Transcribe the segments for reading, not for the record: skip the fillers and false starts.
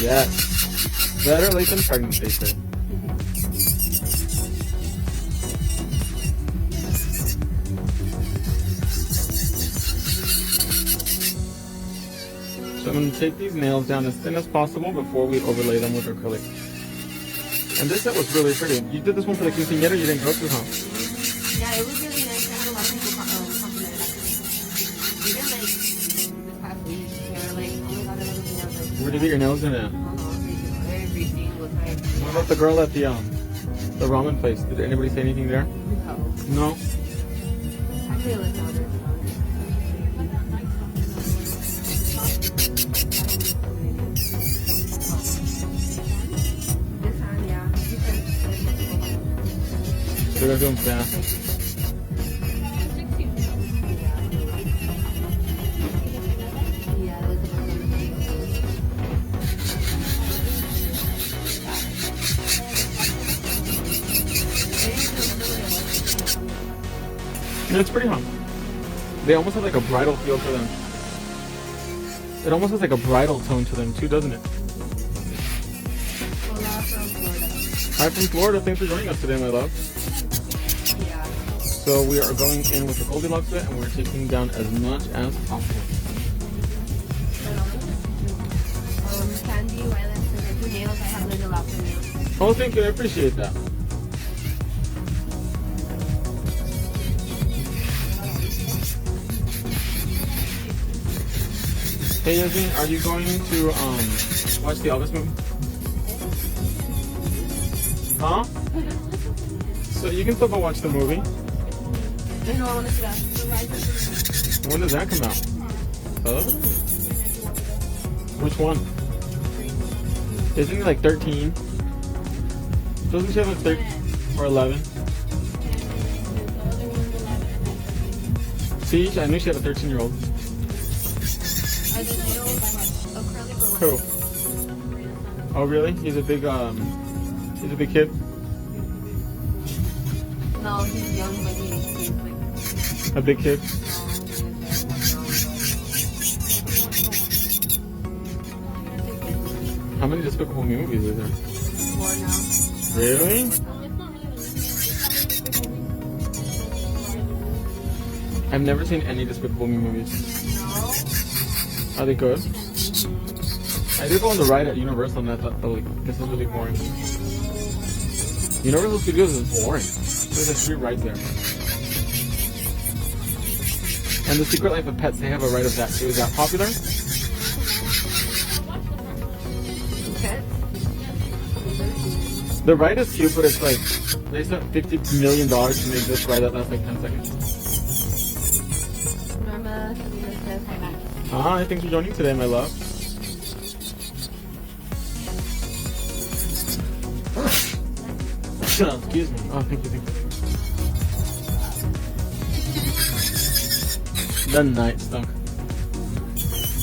Yes. Better late than pregnant, they say. So I'm going to take these nails down as thin as possible before we overlay them with acrylic. And this set was really pretty. You did this one for the quinceañera, you didn't go to, huh? Yeah, it was really nice. I had a lot of people compliment it. Even like this past week, they were like, oh my god, I love the nails. Like, Where did you get your nails in at? Every single time. What about the girl at the ramen place? Did anybody say anything there? No. No? I feel like no, there's this one, yeah. They're doing fast. Yeah, those are Yeah, it's pretty hot. They almost have like a bridal feel to them. It almost has like a bridal tone to them too, doesn't it? Hola from Florida. Hi from Florida. Thanks for joining us today, my love. Yeah. So we are going in with the Goldilocks set, and we're taking down as much as possible. Candy, while I do nails, I have little lobster nails. Oh, thank you. I appreciate that. Hey, Yasmin, are you going to watch the Elvis movie? Huh? So you can still go watch the movie. No, I want to see that. When does that come out? Oh. Which one? Isn't he like 13? Doesn't she have like 13 or 11? See, I knew she had a 13-year-old. I did nails, acrylic Who? Oh, really? He's a big kid? No, he's young, but he's like... A big kid? How many Despicable Me movies is there? 4 now. Really? I've never seen any Despicable Me movies. No? Are they good? I did go on the ride at Universal and I thought, oh, like, this is really boring. Universal Studios is boring. There's like 3 rides there. And The Secret Life of Pets, they have a ride of that too. Is that popular? The ride is cute, but it's like, they spent $50 million to make this ride that lasts like 10 seconds. Norma, Selena says hi back. Hi, thanks for joining today, my love. Excuse me. Oh, thank you. The Night Stalker.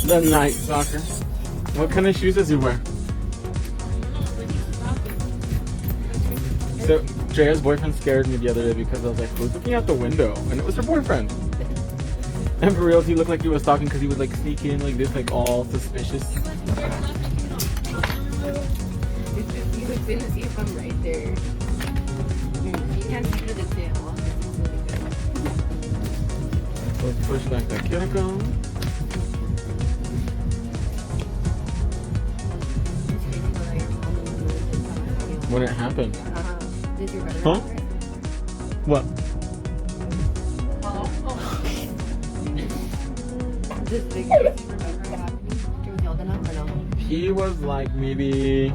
The Night Stalker. What kind of shoes does he wear? So, Drea's boyfriend scared me the other day because I was like, who's looking out the window? And it was her boyfriend. And for real, he looked like he was stalking because he would like sneak in like this, like all suspicious. You would see if I'm right there. You can't see through the tail. Let's push back that cuticle. What did it happen? Did your brother? Huh? What? This big crazy remember happening? He was old enough or no? He was like maybe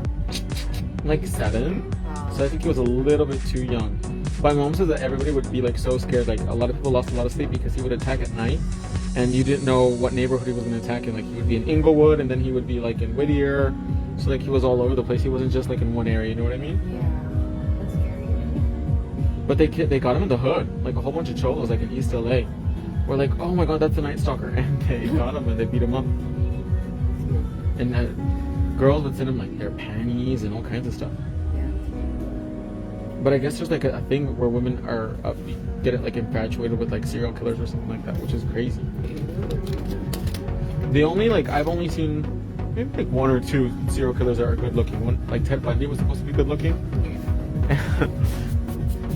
like 7. Wow. So I think he was a little bit too young. My mom says that everybody would be like so scared. Like a lot of people lost a lot of sleep because he would attack at night, and you didn't know what neighborhood he was going to attack in. Like he would be in Inglewood, and then he would be like in Whittier. So like he was all over the place. He wasn't just like in one area. You know what I mean? Yeah, that's scary. But they got him in the hood. Like a whole bunch of cholos like in East LA. We're like, oh my god, that's the Night Stalker, and they got him and they beat him up. And girls would send him like their panties and all kinds of stuff. But I guess there's like a thing where women are get like infatuated with like serial killers or something like that, which is crazy. The only like I've only seen maybe like one or two serial killers that are good looking. One like Ted Bundy was supposed to be good looking.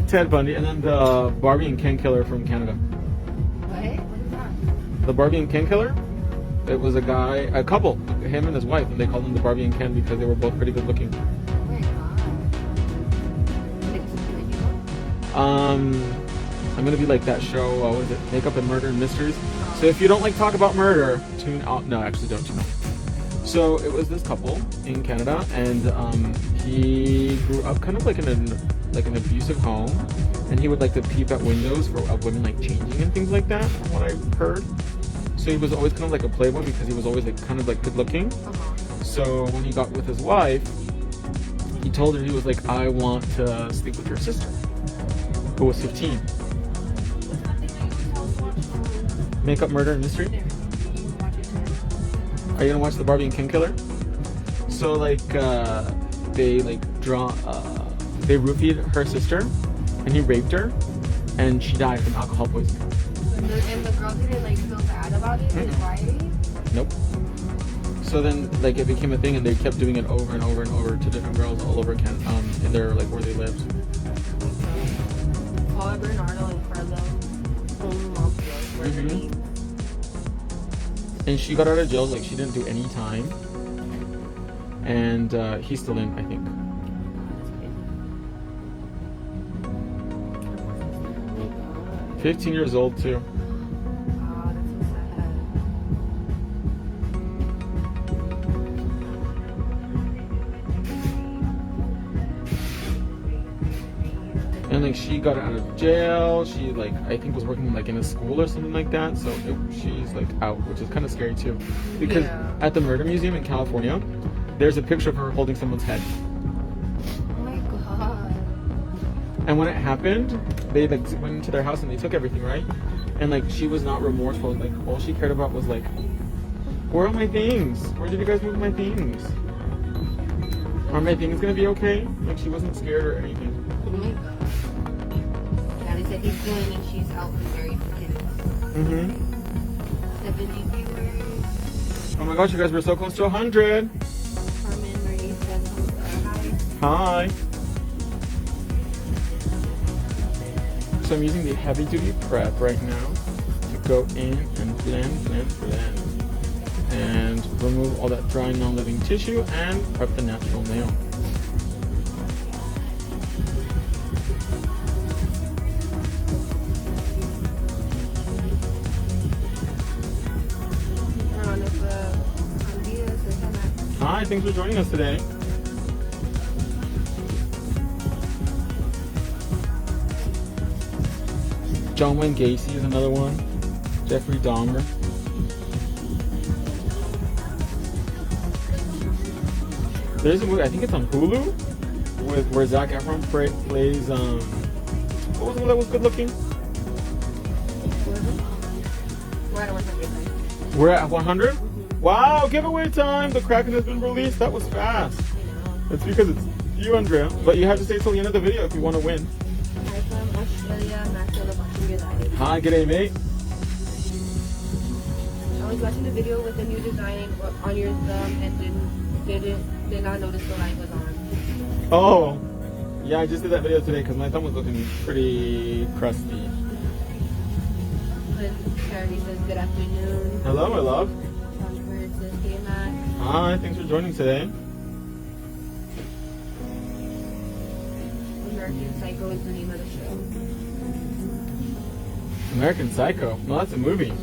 Ted Bundy, and then the Barbie and Ken killer from Canada. What? What is that? The Barbie and Ken killer? It was a couple, him and his wife, and they called them the Barbie and Ken because they were both pretty good looking. Oh my god. Like, is it good, you know? I'm gonna be like that show, what is it? Makeup and Murder and Mysteries. So if you don't like talk about murder, tune out. No, actually don't tune out. So it was this couple in Canada, and he grew up kind of like in an abusive home, and he would like to peep at windows of women like changing and things like that, from what I've heard. So he was always kind of like a playboy because he was always like kind of like good looking. So when he got with his wife, he told her, he was like, I want to sleep with your sister, who was 15. Makeup, Murder, and Mystery? Are you gonna watch the Barbie and Ken killer? So like they roofied her sister, and he raped her, and she died from alcohol poisoning. And the girl didn't like feel bad about it? Why? Nope. So then like it became a thing, and they kept doing it over and over and over to different girls all over Canada, in their like where they lived. Paula Bernardo and Carlo. Mm-hmm. And she got out of jail, like she didn't do any time, and he's still in, I think. 15 years old too. Oh, that's so sad. And like she got out of jail. She like I think was working like in a school or something like that. So she's like out, which is kind of scary too, because at the murder museum in California, there's a picture of her holding someone's head. Oh my god. And when it happened, they like went into their house and they took everything, right? And like she was not remorseful. Like all she cared about was like, where are my things? Where did you guys move my things? Are my things gonna be okay? Like she wasn't scared or anything. Oh my god. Yeah, they said he's doing and she's out with married kids. 70 viewers. Oh my gosh, you guys were so close to 100. Carmen Marie says hi. Hi. So I'm using the heavy duty prep right now to go in and blend, and remove all that dry non-living tissue and prep the natural nail. Hi, thanks for joining us today. John Wayne Gacy is another one. Jeffrey Dahmer. There's a movie, I think it's on Hulu, with where Zac Efron plays what was the one that was good looking? We're at 100. Wow, giveaway time! The Kraken has been released. That was fast. It's because it's you, Andrea. But you have to stay till the end of the video if you want to win. Hi from Australia, Maxwell watching your live. Hi, g'day, mate. I was watching the video with the new design on your thumb and then did not notice the light was on. Oh, yeah, I just did that video today because my thumb was looking pretty crusty. Then Charity says good afternoon. Hello, my love. Bird says hey Max. Hi, thanks for joining today. American Psycho is the name of the show. American Psycho. No, that's a movie.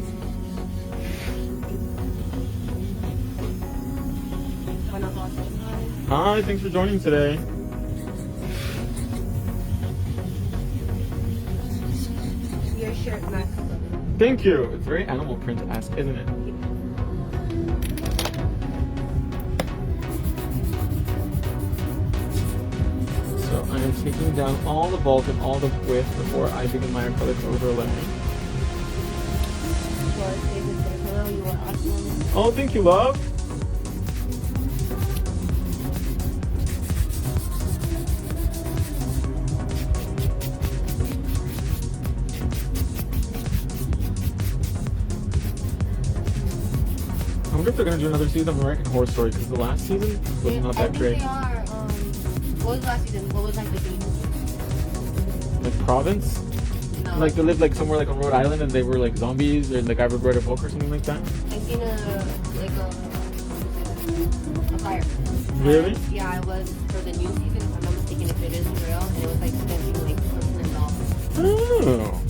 Hi, thanks for joining today. Your shirt, Max. Thank you. It's very animal print-esque, isn't it? So I am taking down all the bulk and all the width before I begin my acrylic overlay. Hello, you are awesome. Oh, thank you, love. I wonder if they're gonna do another season of American Horror Story because the last season was not I that think great. they are. What was last season? What was like the theme? Like Province, No, like they lived like somewhere like on Rhode Island and they were like zombies, or the guy would write a book or something like that. I seen a fire. Really? Yeah, it was for the new season. If I'm not mistaken, if it is real, and it was like spending like $1 million. Oh,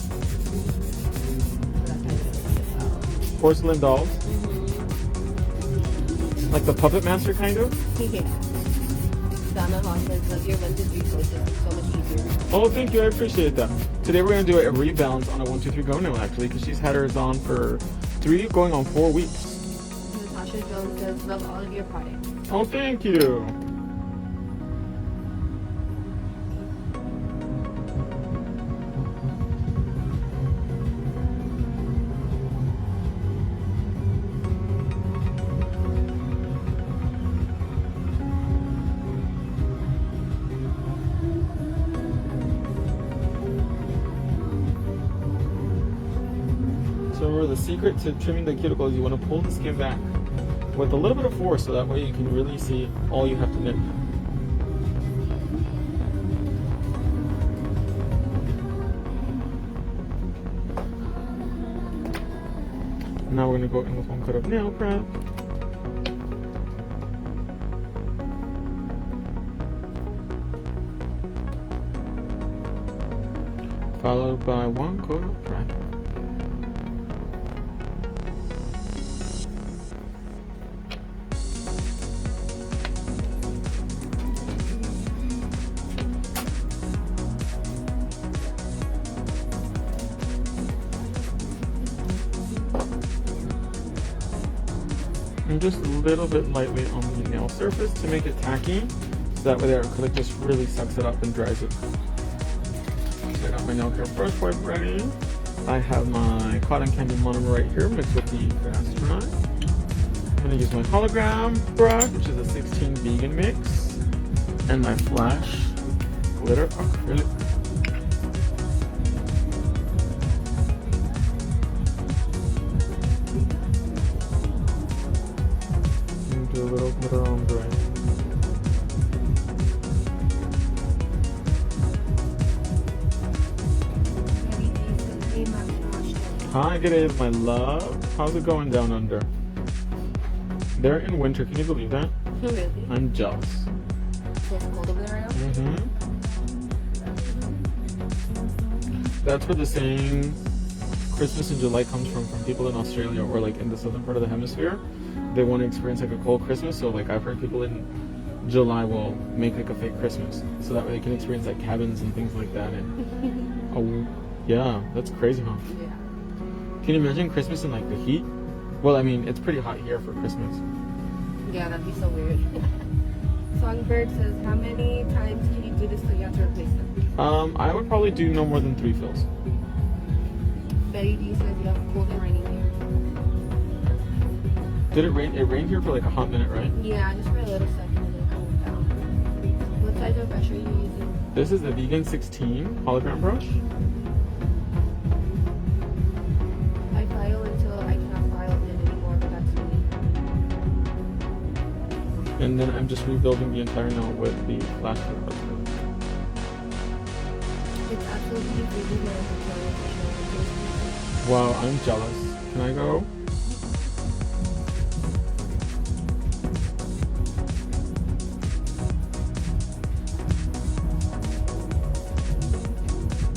porcelain dolls, like the Puppet Master kind of. Yeah. Donna Hall says, "Does your 1, 2, 3 choices so much easier?" Oh, thank you. I appreciate that. Today we're going to do a rebalance on a 1, 2, 3 go now, actually, because she's had hers on for 3 going on 4 weeks. Natasha Jones says, "Love all of your products." Oh, thank you. So the secret to trimming the cuticle is you want to pull the skin back with a little bit of force, so that way you can really see all you have to nip. Now we're going to go in with 1 coat of nail prep. Followed by 1 coat of prep. And just a little bit lightly on the nail surface to make it tacky, so that way the acrylic just really sucks it up and dries it. So I got my nail care brush wipe ready. I have my cotton candy monomer right here mixed with the fast dry. I'm gonna use my hologram brush, which is a 16 vegan mix, and my flash glitter acrylic. Do a little glitter ombre. Hi, good day, my love. How's it going down under? They're in winter. Can you believe that? Really? I'm jealous. So it's cold over there right now? Mm-hmm. That's where the saying Christmas in July comes from people in Australia or like in the southern part of the hemisphere. They want to experience like a cold Christmas, so like I've heard people in July will make like a fake Christmas, so that way they can experience like cabins and things like that. And oh yeah, that's crazy, huh? Yeah. Can you imagine Christmas in like the heat? Well, I mean, it's pretty hot here for Christmas. Yeah, that'd be so weird. Songbird says, "How many times can you do this till you have to replace them?" I would probably do no more than 3 fills. Betty D says, "You have cold and rainy here." Did it rain? It rained here for like a hot minute, right? Yeah, just for a little second and then cooled down. What size of brush are you using? This is the Vegan 16 hologram brush. I file until I cannot file it anymore, but that's me. And then I'm just rebuilding the entire nail with the flash brush. It's absolutely freezing here in Victoria. Wow, I'm jealous. Can I go?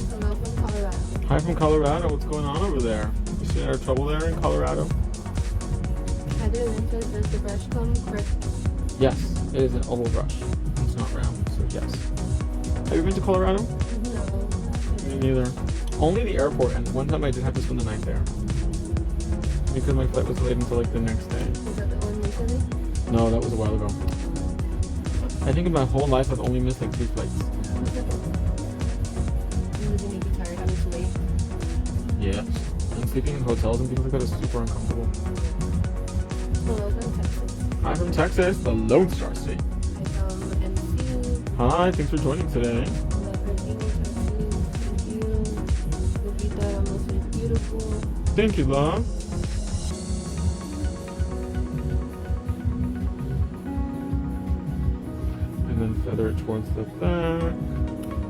Hello from Colorado. Hi from Colorado. What's going on over there? You see our trouble there in Colorado? Heather Lynn says, "Does the brush come crisp?" Yes, it is an oval brush. It's not round, so yes. Have you been to Colorado? No. Me neither. Only the airport, and one time I did have to spend the night there. Because my flight was delayed until like the next day. Was that the one recently? No, that was a while ago. I think in my whole life I've only missed like 3 flights. Does it make you tired having to wait? Yes. And sleeping in hotels and things like that is super uncomfortable. Hello from Texas. Hi from Texas, the Lone Star State. Hi from NC. Hi, thanks for joining today. Beautiful. Thank you, love. feather it towards the back.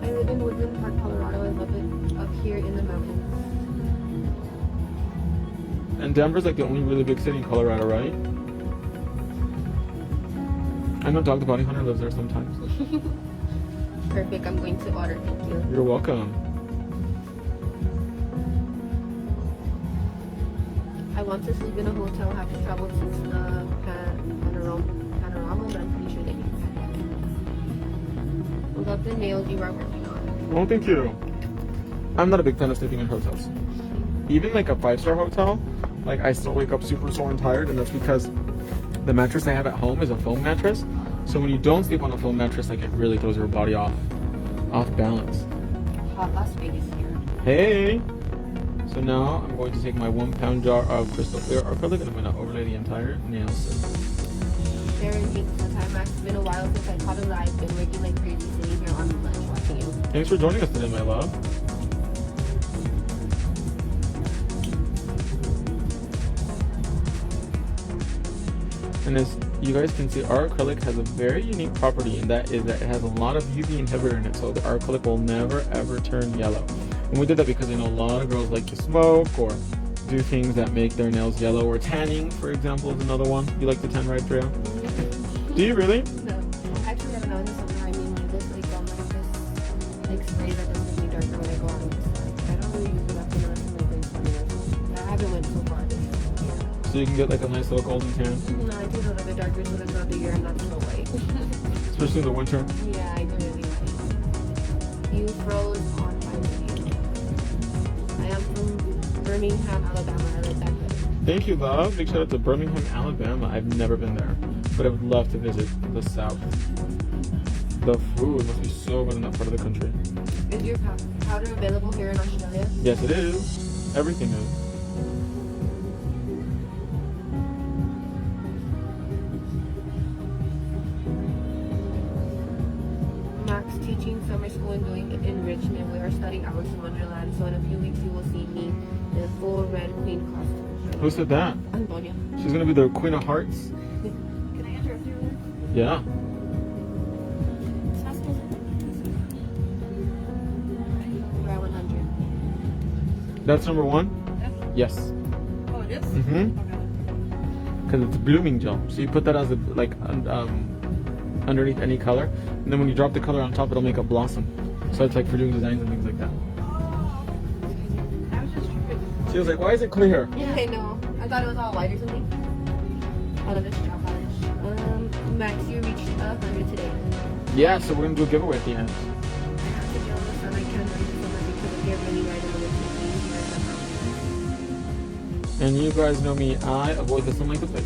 I live in Woodland Park, Colorado. I love it up here in the mountains. And Denver's like the only really big city in Colorado, right? I know Dog the Bounty Hunter lives there sometimes. Perfect. I'm going to order. Thank you. You're welcome. I want to sleep in a hotel. Have to travel to the panorama, but I'm pretty sure they do. I love the nails you are working on. Oh, thank you. I'm not a big fan of sleeping in hotels. Even like a 5-star hotel, like I still wake up super sore and tired, and that's because the mattress I have at home is a foam mattress. So when you don't sleep on a foam mattress, like it really throws your body off balance. Hot Las Vegas here. Hey! So now I'm going to take my 1-pound jar of crystal clear acrylic and I'm going to overlay the entire nail set. Sharon, thanks for the time, Max. It's been a while since I caught a live. Been working like crazy, sitting here on lunch watching you. Thanks for joining us today, my love. And as you guys can see, our acrylic has a very unique property, and that is that it has a lot of UV inhibitor in it, so our acrylic will never ever turn yellow. And we did that because I know a lot of girls like to smoke or do things that make their nails yellow, or tanning, for example, is another one. You like to tan, right, Freya? Do you really? No, I actually never know in the summer. I mean, this like spray that doesn't make me darker when I go out in the sun. I don't really use it after the rest of my face. I haven't went so far this year. So you can get like a nice little golden tan, No, I do a little bit darker so that throughout the year I'm not so white. especially in the winter. Yeah, I do really like. You froze on my video. I am from Birmingham, Alabama. I like that better. Thank you, love. Big shout out to Birmingham, Alabama. I've never been there, but I would love to visit the South. The food must be so good in that part of the country. Is your powder available here in Australia? Yes, it is. Everything is. Max teaching summer school and doing enrichment. We are studying Alice in Wonderland, so in a few weeks you will see me in a full red queen costume. Who said that? Antonia. She's gonna be the Queen of Hearts. Can I interrupt you? Yeah. We're at 100. That's number 1? Yes. Oh, it is? Mm-hmm. Because it's blooming gel. So you put that as a, like underneath any color, and then when you drop the color on top, it'll make a blossom. So it's like for doing designs and things like that. I was just tripping. She was like, "Why is it clear?" Yeah, I know. I thought it was all white or something. All of this gel polish. Max, you reached 100 today. Yeah. So we're gonna do a giveaway at the end. I have to get on the sun. I can't run the summer because I get really right over the TV here in the mountains. And you guys know me. I avoid the sun like the plague.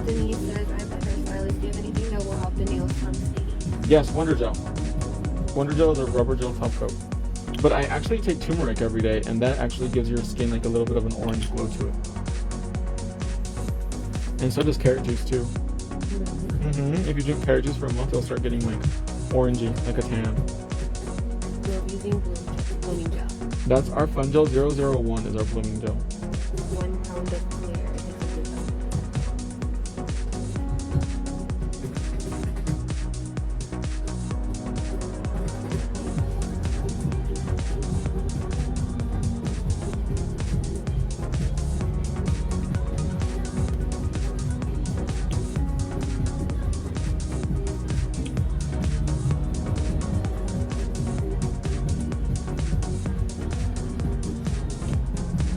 Denise says, I'm a hairstylist. Do you have anything that will help the nails from staining? Yes, Wonder Gel. Wonder Gel is a rubber gel top coat. But I actually take turmeric every day, and that actually gives your skin like a little bit of an orange glow to it. And so does carrot juice too. If you drink carrot juice for a month, you'll start getting like orangey, like a tan. We're using blooming gel. That's our Fun Gel 001 is our blooming gel. 1 pound of clear.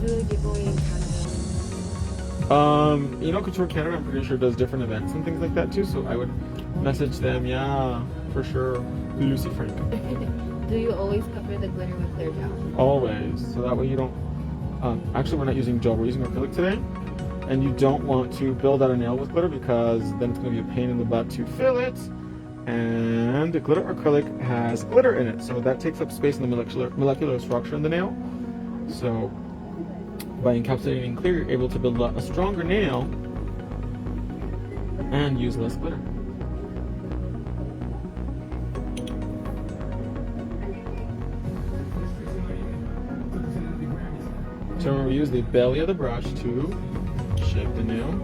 Do a giveaway in Canada. You know, Couture Canada, I'm pretty sure does different events and things like that too. So I would message them, yeah, for sure. Lucy Frank. Do you always cover the glitter with clear gel? Always. So that way you don't. Actually, we're not using gel. We're using acrylic today, and you don't want to build out a nail with glitter because then it's going to be a pain in the butt to fill it. And the glitter acrylic has glitter in it, so that takes up space in the molecular structure in the nail. So by encapsulating clear, you're able to build a stronger nail and use less glitter. So remember, use the belly of the brush to shape the nail.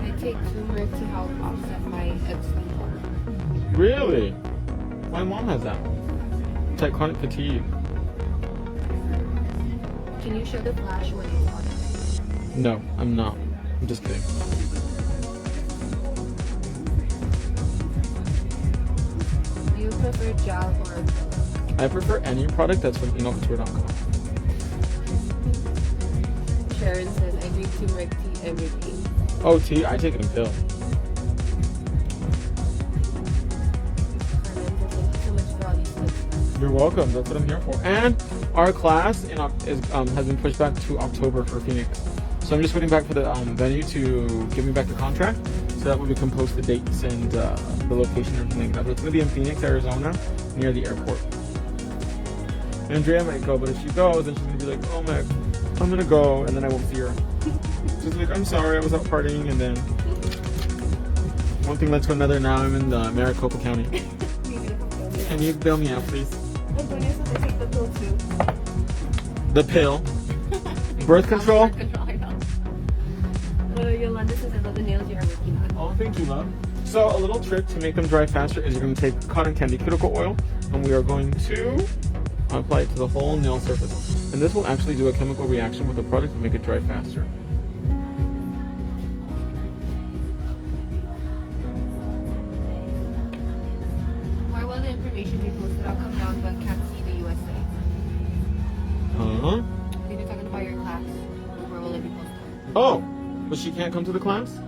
I take turmeric to help offset my eczema. Really? My mom has that. It's like chronic fatigue. Can you show the flash when it's on? No, I'm not. I'm just kidding. Do you prefer gel or acrylic? I prefer any product that's from enocouture.com. Sharon says I drink turmeric tea every day. Oh, tea? I take it in pill. Carmen says thank you so much for all these tips. You're welcome. That's what I'm here for. And our class has been pushed back to October for Phoenix. So I'm just waiting back for the venue to give me back the contract, so that way we can post the dates and the location and everything like that. But it's going to be in Phoenix, Arizona, near the airport. Andrea might go, but if she goes, then she's going to be like, oh my, I'm going to go, and then I won't see her. She's like, I'm sorry, I was out partying, and then one thing led to another. Now I'm in Maricopa County. Can you bail me out, please? Take the pill too. The pill. Birth control? Birth control, I know. Yolanda says I love the nails you are working on. Oh, thank you, love. So a little trick to make them dry faster is you're going to take cotton candy cuticle oil, and we are going to apply it to the whole nail surface. And this will actually do a chemical reaction with the product to make it dry faster. Where will the information be posted? I'll come down but can't see the USA. Huh? I think you're talking about your class. Where will it be posted? Oh, but she can't come to the class?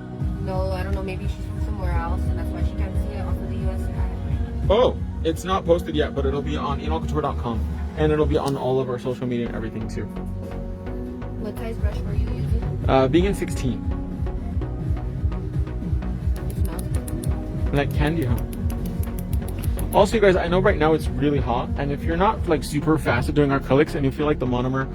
No, I don't know. Maybe she's from somewhere else and that's why she can't see it off of the USA. Oh, it's not posted yet, but it'll be on enocouture.com. And it'll be on all of our social media and everything too. What size brush were you using? Being in 16. It smells. Like candy, huh? Also, you guys, I know right now it's really hot, and if you're not like super fast at doing acrylics and you feel like the monomer,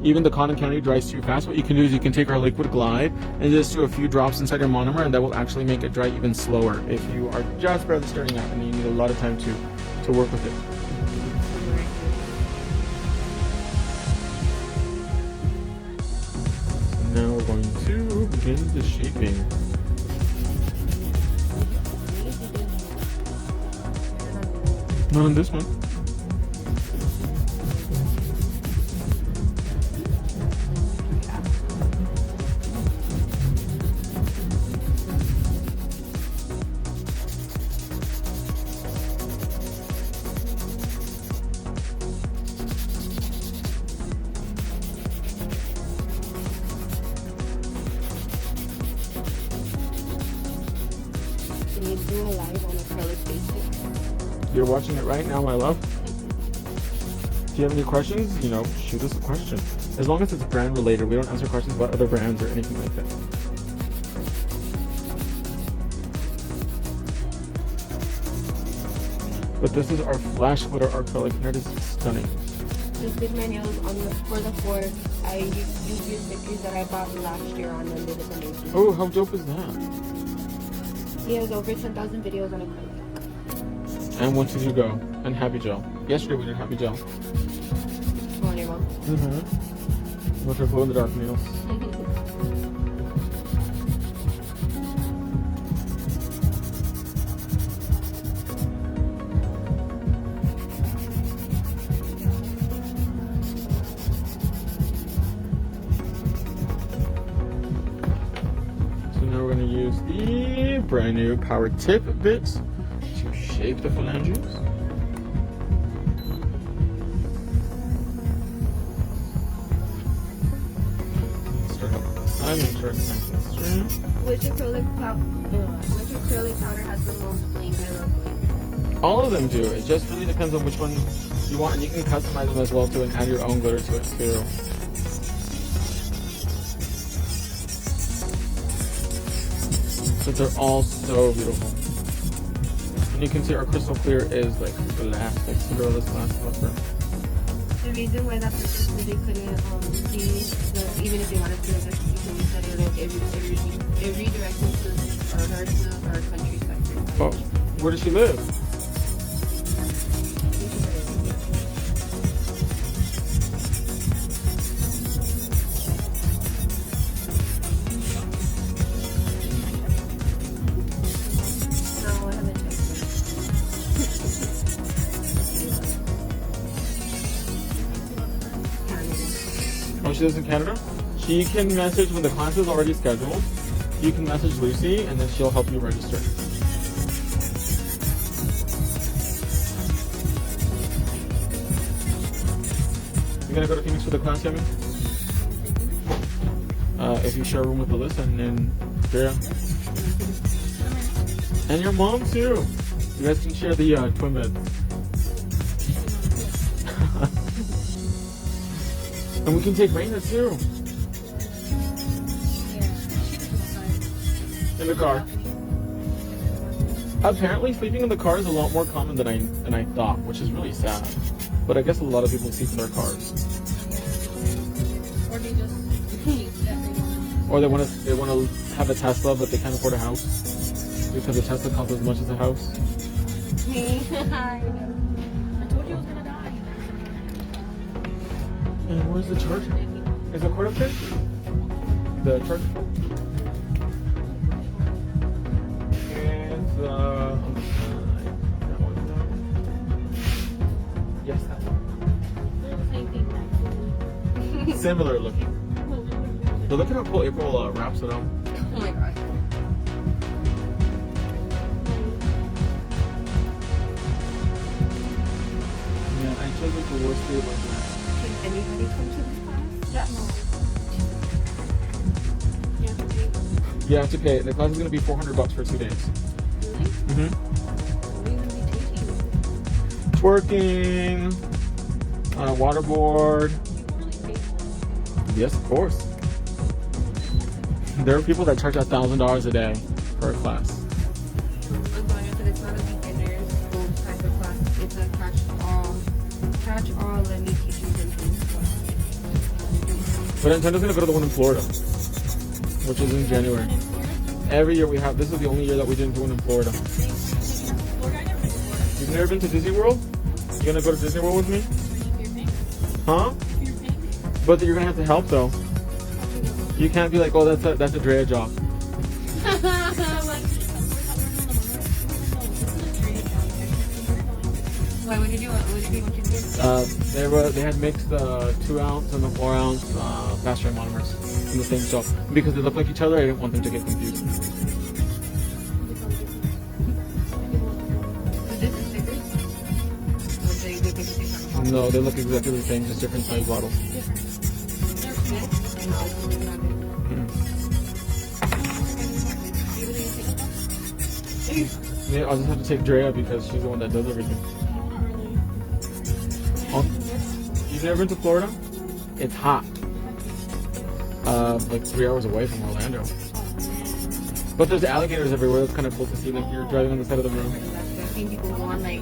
even the cotton candy dries too fast, what you can do is you can take our liquid glide and just do a few drops inside your monomer, and that will actually make it dry even slower if you are just barely starting out and you need a lot of time to work with it. Now we're going to begin the shaping. Not on this one. Can you do a live on acrylic basic? You're watching it right now, my love. If you have any questions, shoot us a question. As long as it's brand related, we don't answer questions about other brands or anything like that. But this is our flash glitter acrylic, and it is stunning. Just did my nails for the 4th. I used these stickers that I bought last year on them. They look amazing. Oh, how dope is that? He has over 10,000 videos on acrylic. And when did you go? And Happy Gel. Yesterday we did Happy Gel. Go on your mom. Mm-hmm. With her glow in the dark nails. So now we're going to use the brand new power tip bits to shape the phalanges. Start up the side and start nice and straight. Which acrylic powder has the most bling? I love bling. All of them do. It just really depends on which one you want, and you can customize them as well too and add your own glitter to it too. But they're all so beautiful. And you can see our crystal clear is like glass, like Cinderella's glass slipper. The reason why that person said they couldn't see, even if they wanted to, like, you can set it like it redirects to our country sector. Oh, where does she live? No, I haven't checked. she lives in Canada. She can message when the class is already scheduled. You can message Lucy, and then she'll help you register. You gonna go to Phoenix for the class, Yemi? If you share a room with Alyssa and then Vera. And your mom too. You guys can share the twin beds. And we can take Raina too. In the car. Apparently sleeping in the car is a lot more common than I thought, which is really sad. But I guess a lot of people sleep in their cars. Or they just Or they want to have a Tesla, but they can't afford a house because a Tesla costs as much as a house. me. I told you I was gonna die. And where's the charger? Is the cord up there? The charger? It's on the side. That one. Yes, that one. Similar looking. But look at how cool April wraps it up. Oh my god. Yeah, I chose like the worst day of my life. Can anybody come to this class? Yeah. You have to pay. The class is going to be $400 for 2 days. Really? Mm-hmm. What are you gonna be taking? Twerking, waterboard. Yes, of course. There are people that charge $1,000 a day for a class. Antonia said it's not a beginner's full type of class. It's a catch all, let me teach you something. But Antonio's gonna go to the one in Florida, which is in January. Every year we have. This is the only year that we didn't do one in Florida. You've never been to Disney World? You gonna go to Disney World with me? Huh? But you're gonna have to help though. You can't be like, oh, that's a Drea job. Why would you do it? What did you want you to do? They had mixed 2 ounce and the 4 ounce fast track monomers in the same shop because they look like each other. I didn't want them to get confused. No, they look exactly the same, just different size bottles. Yeah, I'll just have to take Drea because she's the one that does everything. Oh, you've never been to Florida? It's hot. Like 3 hours away from Orlando. But there's alligators everywhere. It's kind of cool to see. Like you're driving on the side of the road. I've seen people go on like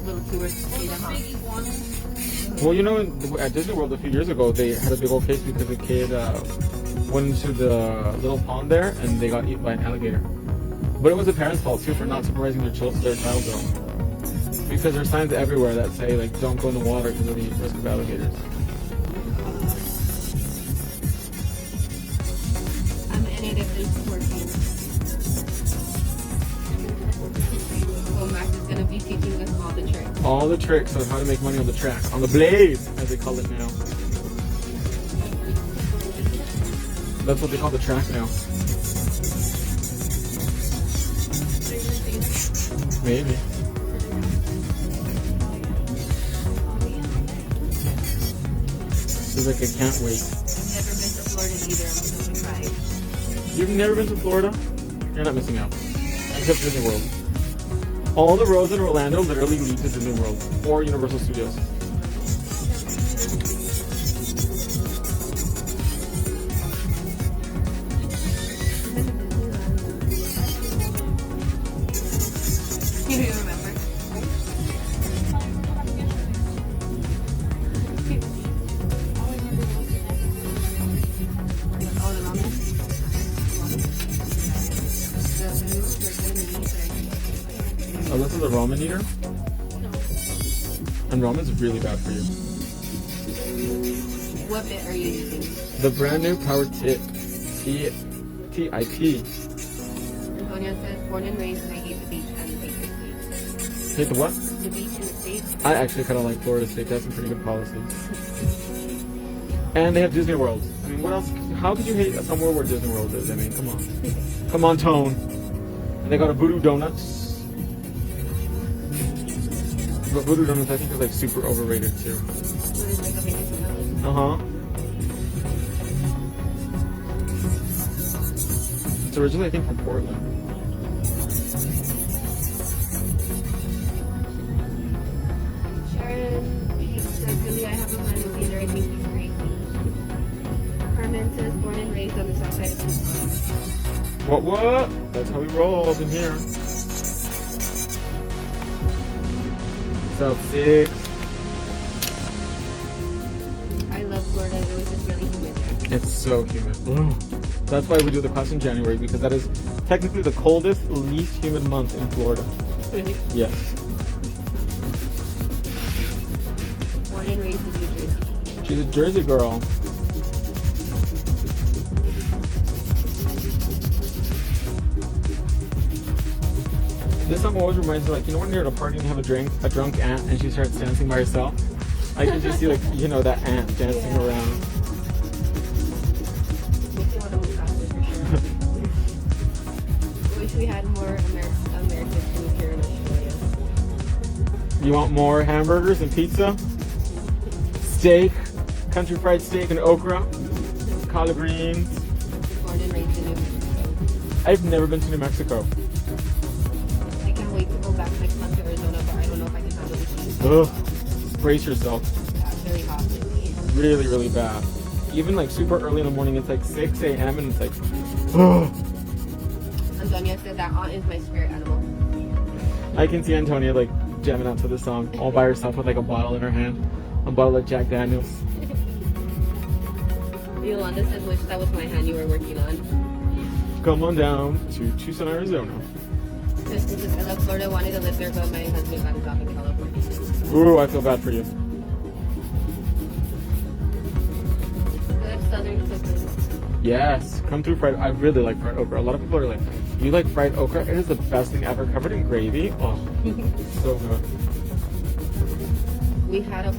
little tours to see the house. Well, you know, at Disney World a few years ago, they had a big old case because a kid went into the little pond there and they got eaten by an alligator. But it was the parents' fault too for not supervising their child though. Because there's signs everywhere that say like don't go in the water because of the risk of alligators. I'm in it if it's working. So Max is gonna be teaching us all the tricks. All the tricks of how to make money on the track, on the blade, as they call it now. That's what they call the track now. Maybe. She's like, I can't wait. I've never been to Florida either. I'm so surprised. You've never been to Florida? You're not missing out. Except Disney World. All the roads in Orlando literally lead to Disney World or Universal Studios. You don't remember? Oh, the ramen? Oh, this is a ramen eater? And ramen's really bad for you. What bit are you using? The brand new Power Tip. TIP. Antonia says, born and raised, and I hate the beach and hate the States. Hate the what? The beach and the States. I actually kind of like Florida State. They have some pretty good policies. And they have Disney World. I mean, what else? How could you hate somewhere where Disney World is? I mean, come on. Come on, Tone. And they got a Voodoo Donuts. But Voodoo Donuts, I think, is like super overrated too. Uh-huh. It's originally, I think, from Portland. Sharon says, Billy, I have a friend who either I think he's crazy. Carmen says, born and raised on the south side of Houston. What? That's how we roll up in here. South 6. I love Florida. It was just really humid there. It's so humid. Ugh. That's why we do the class in January, because that is technically the coldest, least humid month in Florida. Really? Yes. Born and raised in New Jersey. She's a Jersey girl. This song always reminds me, like, you know when you're at a party and you have a drunk aunt, and she starts dancing by herself? I can just see, like, you know, that aunt dancing around. Makes you want to move faster for sure. Wish we had more American food here in Australia. You want more hamburgers and pizza? Steak, country fried steak and okra, collard greens. Born and raised in New Mexico. I've never been to New Mexico. I can't wait to go back next month to Arizona, but I don't know if I can handle the heat. Ugh. Brace yourself. Yeah, it's very hot lately. Really, really bad. Even like super early in the morning, it's like 6 a.m. and it's like, ugh. Antonia said that aunt is my spirit animal. I can see Antonia like jamming out to the song all by herself with like a bottle in her hand. A bottle of Jack Daniels. Yolanda says, wish that was my hand you were working on. Come on down to Tucson, Arizona. Kristen says, I love Florida, wanted to live there, but my husband got a job in California. Ooh, I feel bad for you. Good southern cooking. Yes, come through fried. I really like fried okra. A lot of people are like, you like fried okra? It is the best thing ever. Covered in gravy. Oh, so good. We had a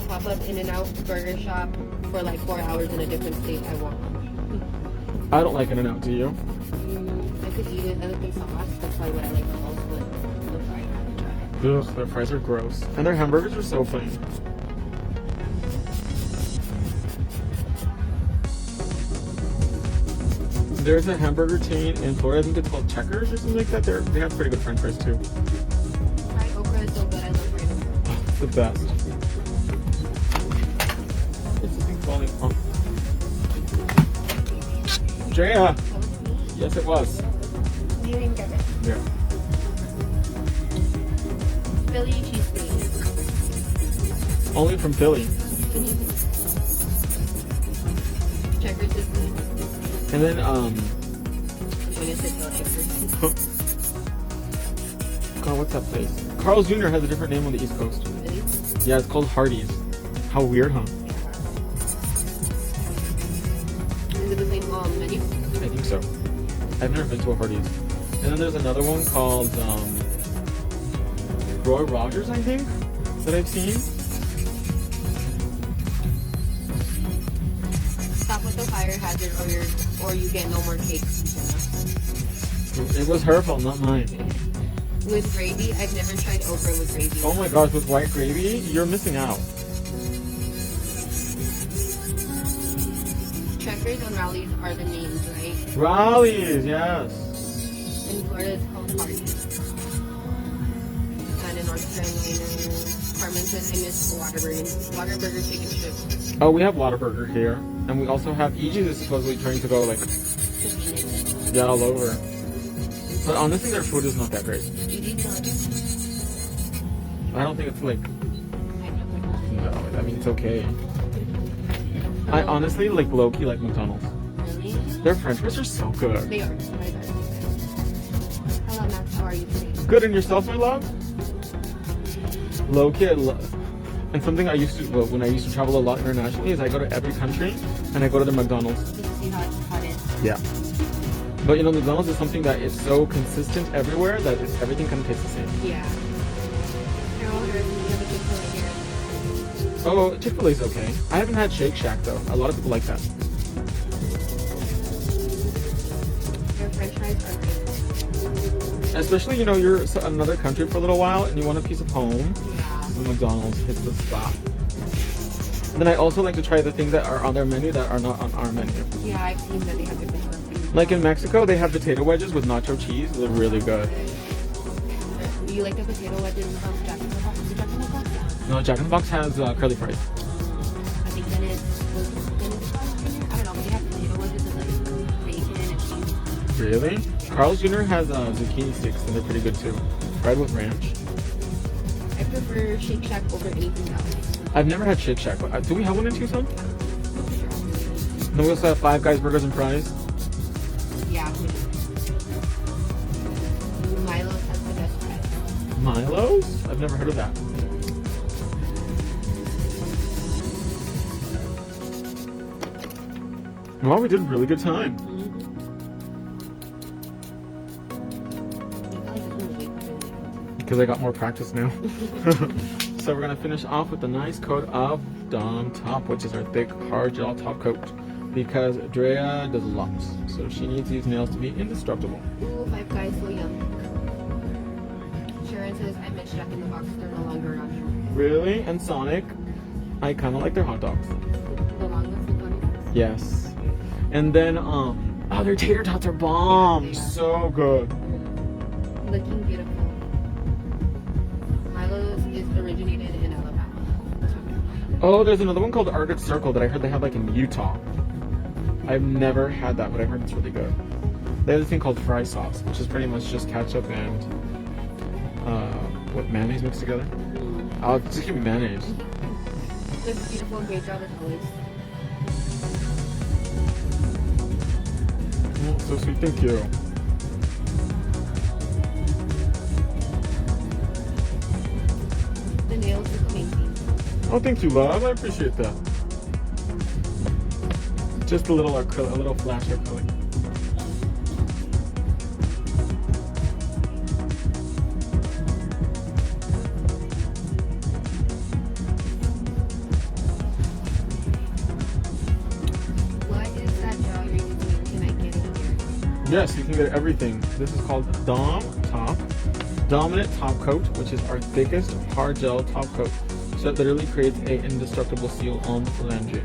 pop-up In-N-Out burger shop for like 4 hours in a different state. I want one. I don't like In-N-Out, do you? I could eat it and it's sauce. That's why what I like the most, but the fries I haven't tried. Ugh, their fries are gross. And their hamburgers are so plain. There's a hamburger chain in Florida, I think it's called Checkers or something like that. They have pretty good french fries too. Fried okra is so good. I love fried okra. Oh, it's the best. It's something falling off. Drea! That was me. Yes, it was. You didn't get it. Yeah. Philly cheesesteak. Only from Philly. Checkers is good. And then, When you said no checkers. God, what's that place? Carl's Jr. has a different name on the East Coast. Really? Yeah, it's called Hardee's. How weird, huh? Is it the same menu? I think so. I've never been to a Hardee's. And then there's another one called Roy Rogers, I think, that I've seen. Stop with the fire hazard or you get no more cakes. It was her fault, not mine. With gravy, I've never tried okra with gravy. Oh my gosh, with white gravy, you're missing out. Checkers and Rallies are the names, right? Rallies, yes. In Florida, it's called Hardee's. And in North Carolina, Carmen says, I miss Whataburger chicken strips. Oh, we have Whataburger here. And we also have Ichi's is supposedly trying to go like, yeah, all over. But honestly, their food is not that great. I don't think it's like, no, I mean, it's okay. I honestly like low-key like McDonald's. Really? Their french fries are so good. They are. Hello, Max. How are you today? Good, and yourself, my love? Low-key, and something I used to, well, when I used to travel a lot internationally, is I go to every country, and I go to the McDonald's. Just to see how it is. Yeah. But you know, McDonald's is something that is so consistent everywhere that everything kind of tastes the same. Yeah. Carol, you have a good point here. Oh, Chick-fil-A's okay. I haven't had Shake Shack though. A lot of people like that. Their French fries are great. Especially, you know, you're in another country for a little while and you want a piece of home. Yeah. The McDonald's hits the spot. And then I also like to try the things that are on their menu that are not on our menu. Yeah, I've seen that they have different things. Like in Mexico, they have potato wedges with nacho cheese. They're really good. Do you like the potato wedges from Jack in the Box? Is it Jack in the Box? No, Jack in the Box has curly fries. I think then it's I don't know, but they have potato wedges with like bacon and cheese. Really? Carl's Jr. has zucchini sticks and they're pretty good too. Fried with ranch. I prefer Shake Shack over anything else. I've never had Shake Shack. But, do we have one in Tucson? Then we also have Five Guys Burgers and Fries. Yeah, we do. Milo's has the best fries. Milo's? I've never heard of that. Well, we did a really good time. Because I got more practice now. So we're gonna finish off with a nice coat of Dom Top, which is our thick hard gel top coat. Because Drea does a lot, so she needs these nails to be indestructible. Ooh, Five Guys, so young. Sharon says, I miss Jack in the Box, they're no longer around here. Really? And Sonic, I kind of like their hot dogs. The longest and funniest. Yes. And then, oh, their tater tots are bomb. So good. Looking beautiful. Milo's is originated in Alabama. Oh, there's another one called Arctic Circle that I heard they have like in Utah. I've never had that, but I heard it's really good. They have this thing called fry sauce, which is pretty much just ketchup and mayonnaise mixed together. I'll just give me mayonnaise. Looks beautiful, great job as always. Oh, so sweet, thank you. The nails look amazing. Oh, thank you, love. I appreciate that. Just a little acrylic, a little flash acrylic. What is that gel you're using? Can I get it here? Yes, you can get everything. This is called Dom Top. Dominant Top Coat, which is our thickest hard gel top coat. So it literally creates an indestructible seal on the phalange.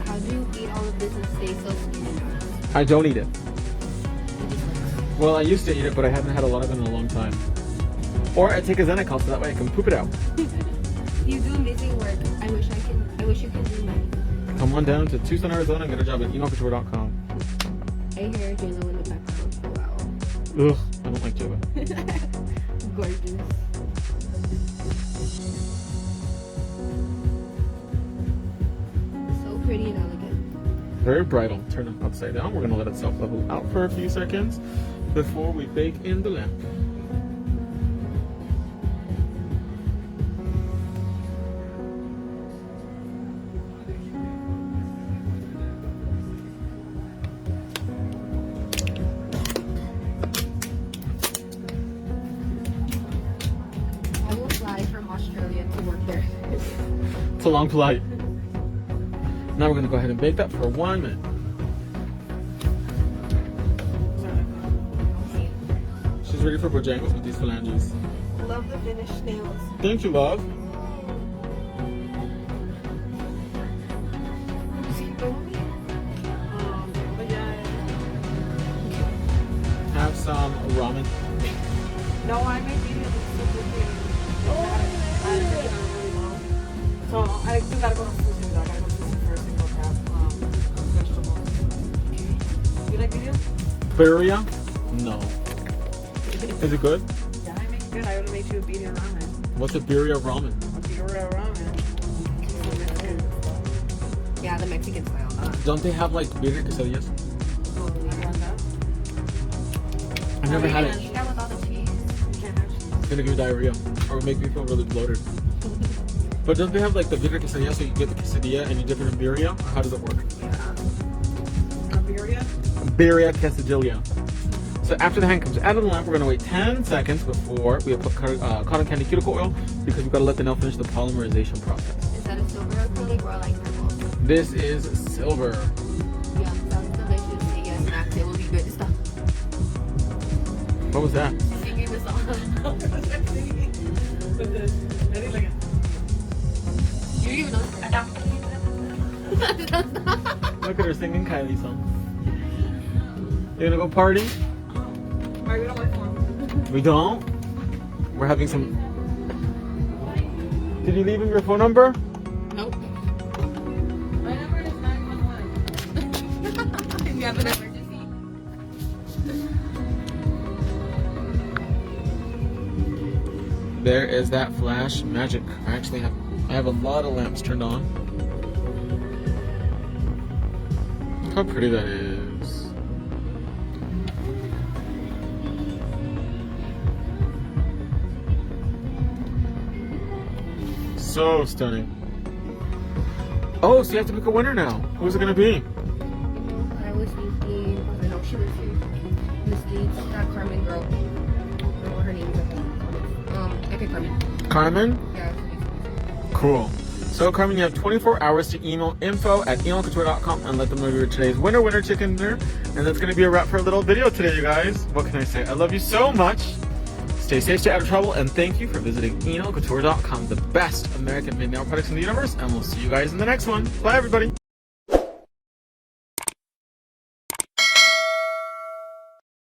How do you eat all of this and stay so skinny? I don't eat it. It just looks. Well, I used to eat it, but I haven't had a lot of it in a long time. Or I take a Xenical so that way I can poop it out. You do amazing work. I wish you could do mine. Come on down to Tucson, Arizona and get a job at emailcouture.com. I hear J-Lo in the background. Wow. Ugh, I don't like Java. Gorgeous. So pretty and elegant. Very bridal. Turn it upside down. We're going to let it self-level out for a few seconds before we bake in the lamp. I will fly from Australia to work there. It's a long flight. Now we're going to go ahead and bake that for 1 minute. She's ready for Bojangles with these phalanges. Love the finished nails. Thank you, love. Have some ramen. No, I made videos with super good. So I still gotta go to Fuji. I gotta go to Fuji first and go grab vegetables. You like videos? Birria? No. Is it good? Yeah, I make good. I would have made you a birria ramen. What's a birria ramen? A birria ramen. Yeah, the Mexican style. Don't they have like birria quesadillas? Oh, you want that? I've never had it. You got with all the cheese. You can't have cheese. It's gonna give me diarrhea or make me feel really bloated. But don't they have like the birria quesadilla so you get the quesadilla and you dip it in birria? Or how does it work? Yeah. A birria? Birria quesadilla. So after the hand comes out of the lamp, we're gonna wait 10 seconds before we put cotton candy cuticle oil because we've got to let the nail finish the polymerization process. Is that a silver acrylic or like purple? This is silver. Yeah, sounds delicious. So yes, Max, it will be good. Stop What was that? singing the song. You don't even know. Look at her singing Kylie's song. You gonna go party? Alright, we don't work for him. We don't? We're having some... Did you leave him your phone number? Nope. My number is 911. If you have an emergency. There is that flash magic. I have a lot of lamps turned on. Look how pretty that is. So stunning. Oh, so you have to pick a winner now. Who's it gonna be? I was thinking, I know she was here. Miss Leeds, that Carmen girl. I don't know what her name is. Okay, Carmen. Carmen? Yeah. Cool. So Carmen, you have 24 hours to email info@emailcouture.com and let them know you're today's winner chicken dinner. And that's gonna be a wrap for a little video today, you guys. What can I say? I love you so much. Stay safe, stay out of trouble, and thank you for visiting emailcouture.com, the best American made nail products in the universe. And we'll see you guys in the next one. Bye, everybody.